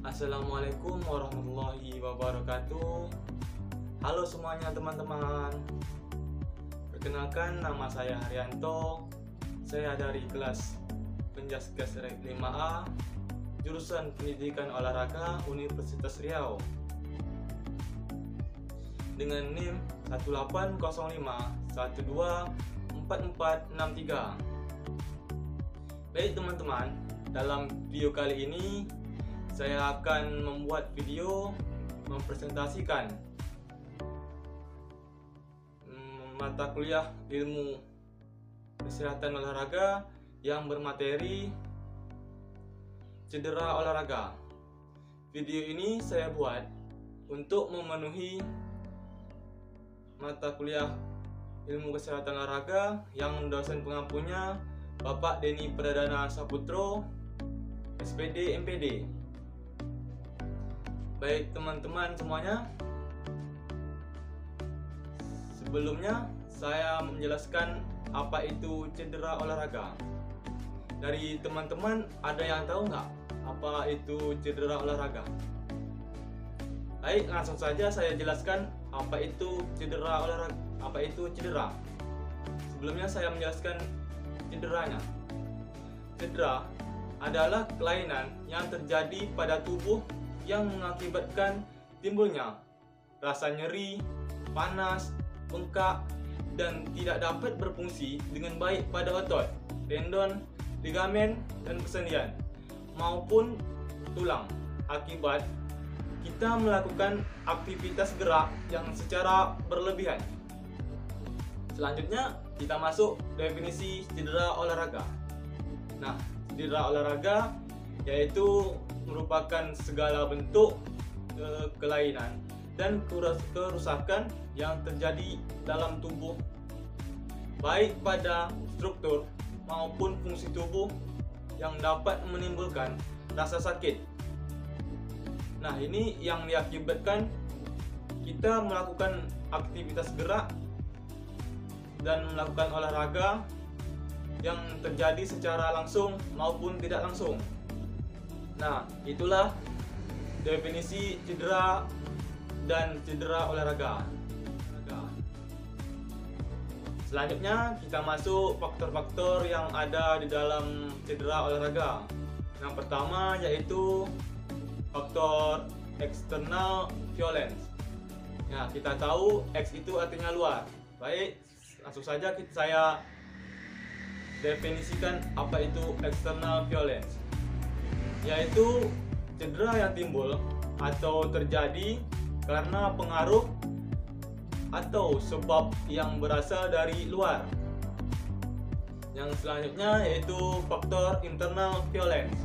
Assalamualaikum warahmatullahi wabarakatuh. Halo semuanya teman-teman. Perkenalkan, nama saya Haryanto. Saya dari kelas Penjaskes Reg 5A, jurusan Pendidikan Olahraga Universitas Riau, dengan NIM 1805124463. Baik teman-teman, dalam video kali ini saya akan membuat video mempresentasikan mata kuliah ilmu kesehatan olahraga yang bermateri cedera olahraga. Video ini saya buat untuk memenuhi mata kuliah ilmu kesehatan olahraga yang dosen pengampunya Bapak Denny Pradana Saputro, SPD MPD. Baik teman-teman semuanya, sebelumnya saya menjelaskan apa itu cedera olahraga. Dari teman-teman ada yang tahu nggak apa itu cedera olahraga? Baik, langsung saja saya jelaskan apa itu cedera olahraga. Apa itu cedera? Sebelumnya saya menjelaskan cederanya. Cedera adalah kelainan yang terjadi pada tubuh yang mengakibatkan timbulnya rasa nyeri, panas, bengkak, dan tidak dapat berfungsi dengan baik pada otot, tendon, ligamen, dan persendian maupun tulang akibat kita melakukan aktivitas gerak yang secara berlebihan. Selanjutnya kita masuk definisi cedera olahraga. Nah, cedera olahraga yaitu merupakan segala bentuk kelainan dan kerusakan yang terjadi dalam tubuh, baik pada struktur maupun fungsi tubuh, yang dapat menimbulkan rasa sakit. Nah, ini yang diakibatkan kita melakukan aktivitas gerak dan melakukan olahraga yang terjadi secara langsung maupun tidak langsung. Nah, itulah definisi cedera dan cedera olahraga. Selanjutnya kita masuk faktor-faktor yang ada di dalam cedera olahraga. Yang pertama yaitu faktor external violence. Nah, kita tahu X itu artinya luar. Baik, langsung saja saya definisikan apa itu external violence, yaitu cedera yang timbul atau terjadi karena pengaruh atau sebab yang berasal dari luar. Yang selanjutnya yaitu faktor internal violence.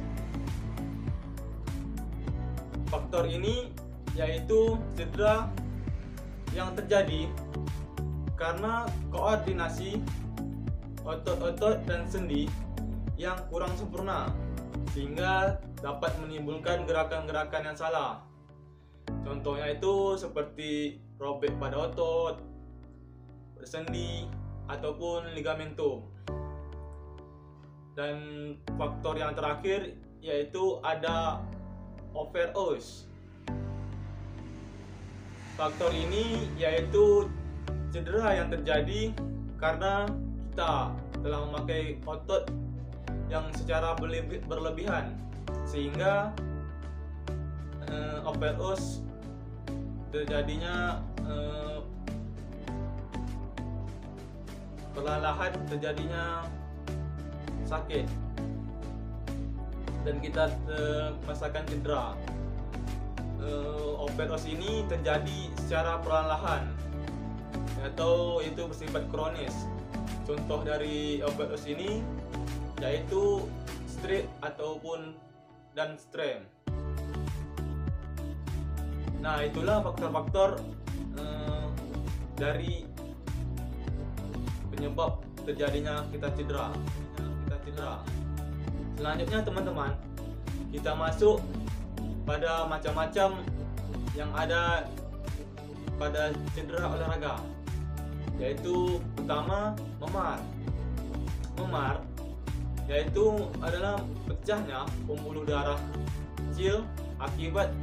Faktor ini yaitu cedera yang terjadi karena koordinasi otot-otot dan sendi yang kurang sempurna, sehingga dapat menimbulkan gerakan-gerakan yang salah. Contohnya itu seperti robek pada otot, bersendi, ataupun ligamentum. Dan faktor yang terakhir yaitu ada overuse. Faktor ini yaitu cedera yang terjadi karena kita telah memakai otot yang secara berlebihan, sehingga overuse terjadinya perlahan terjadinya sakit dan kita merasakan cedera. Overuse ini terjadi secara perlahan atau itu bersifat kronis. Contoh dari overuse ini yaitu stress ataupun dan strain. Nah, itulah faktor-faktor dari penyebab terjadinya kita cedera. Selanjutnya teman-teman, kita masuk pada macam-macam yang ada pada cedera olahraga, yaitu pertama memar. Memar yaitu adalah pecahnya pembuluh darah kecil akibat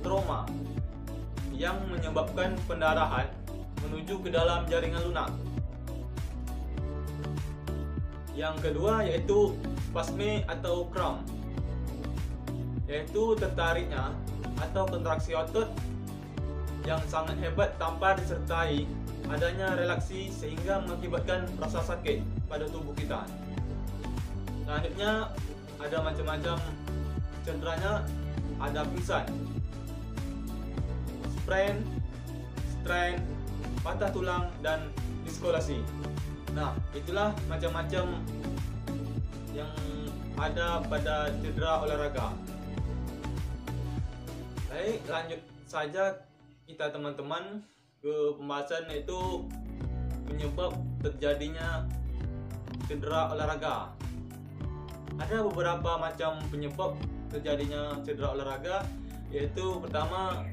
trauma yang menyebabkan pendarahan menuju ke dalam jaringan lunak. Yang kedua yaitu spasme atau cramp, yaitu tertariknya atau kontraksi otot yang sangat hebat tanpa disertai adanya relaksi sehingga mengakibatkan rasa sakit pada tubuh kita. Selanjutnya ada macam-macam cederanya, ada pingsan, sprain, strain, patah tulang, dan diskolasi. Nah, itulah macam-macam yang ada pada cedera olahraga. Baik, lanjut saja kita teman-teman ke pembahasan, yaitu penyebab terjadinya cedera olahraga. Ada beberapa macam penyebab terjadinya cedera olahraga, yaitu pertama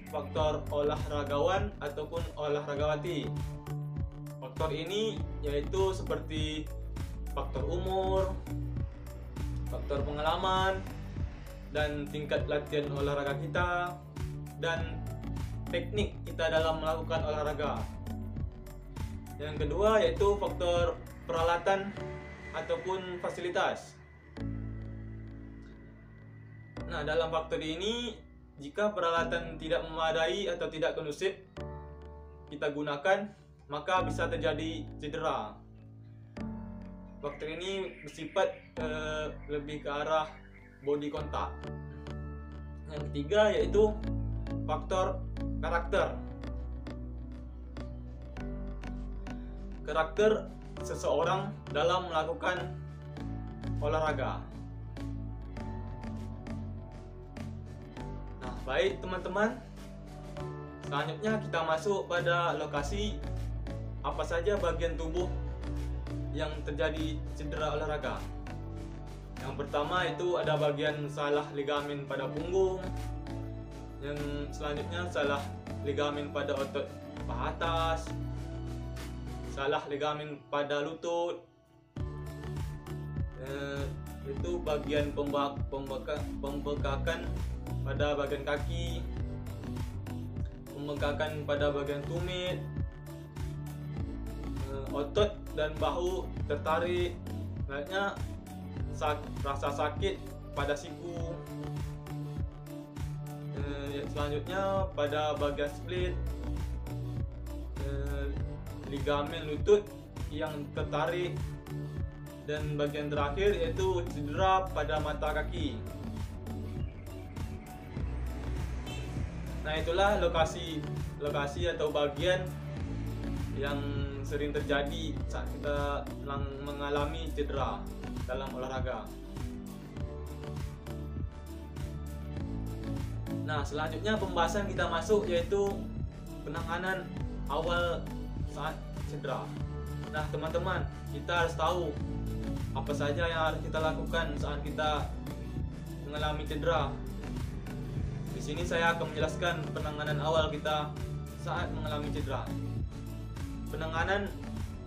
faktor olahragawan ataupun olahragawati. Faktor ini yaitu seperti faktor umur, faktor pengalaman, dan tingkat latihan olahraga kita, dan teknik kita dalam melakukan olahraga. Yang kedua yaitu faktor peralatan ataupun fasilitas. Nah, dalam faktor ini, jika peralatan tidak memadai atau tidak kondusif kita gunakan, maka bisa terjadi cedera. Faktor ini bersifat lebih ke arah body contact. Yang ketiga yaitu faktor karakter. Karakter seseorang dalam melakukan olahraga. Nah, baik teman-teman, selanjutnya kita masuk pada lokasi apa saja bagian tubuh yang terjadi cedera olahraga. Yang pertama itu ada bagian salah ligamen pada punggung. Yang selanjutnya salah ligamen pada otot paha atas, salah ligamen pada lutut, itu bagian pembengkakan pada bagian kaki, pembengkakan pada bagian tumit, otot dan bahu tertarik, selanjutnya rasa sakit pada siku, selanjutnya pada bagian split, ligamen lutut yang tertarik, dan bagian terakhir yaitu cedera pada mata kaki. Nah, itulah lokasi atau bagian yang sering terjadi saat kita mengalami cedera dalam olahraga. Nah, selanjutnya pembahasan kita masuk yaitu penanganan awal saat cedera. Nah, teman-teman, kita harus tahu apa saja yang harus kita lakukan saat kita mengalami cedera. Di sini saya akan menjelaskan penanganan awal kita saat mengalami cedera. Penanganan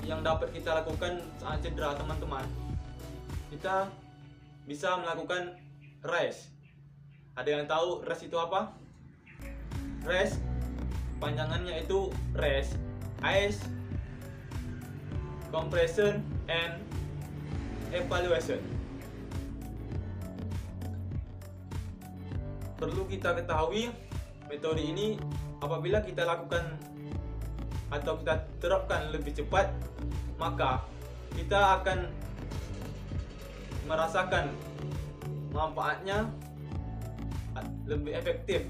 yang dapat kita lakukan saat cedera, teman-teman, kita bisa melakukan rest. Ada yang tahu rest itu apa? Rest panjangannya itu rest, ice, compression, and evaluation. Perlu kita ketahui, metode ini apabila kita lakukan atau kita terapkan lebih cepat, maka kita akan merasakan manfaatnya lebih efektif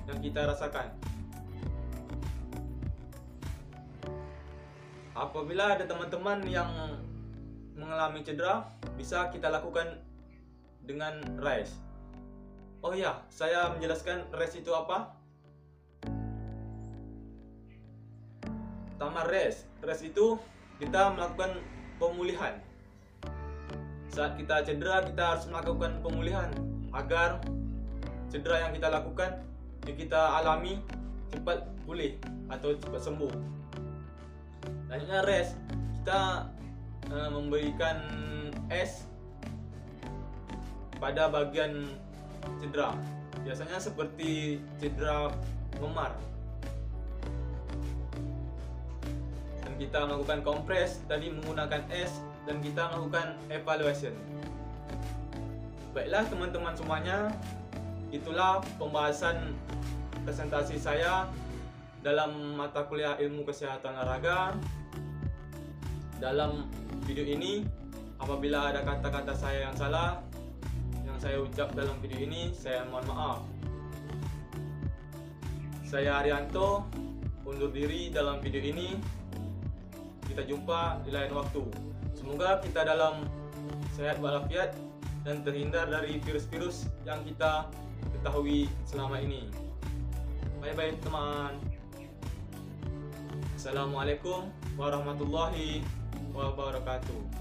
yang kita rasakan. Apabila ada teman-teman yang mengalami cedera, bisa kita lakukan dengan rest. Oh ya, saya menjelaskan rest itu apa. Pertama, rest itu kita melakukan pemulihan. Saat kita cedera, kita harus melakukan pemulihan agar cedera yang kita lakukan, yang kita alami, cepat pulih atau cepat sembuh. Selanjutnya rest, kita memberikan es pada bagian cedera. Biasanya seperti cedera memar. Dan kita melakukan kompres tadi menggunakan es, dan kita melakukan evaluation. Baiklah teman-teman semuanya, itulah pembahasan presentasi saya dalam mata kuliah ilmu kesehatan olahraga. Dalam video ini, apabila ada kata-kata saya yang salah yang saya ucap dalam video ini, saya mohon maaf. Saya Arianto, undur diri dalam video ini. Kita jumpa di lain waktu. Semoga kita dalam sehat walafiat dan terhindar dari virus-virus yang kita ketahui selama ini. Bye-bye teman. Assalamualaikum warahmatullahi wabarakatuh.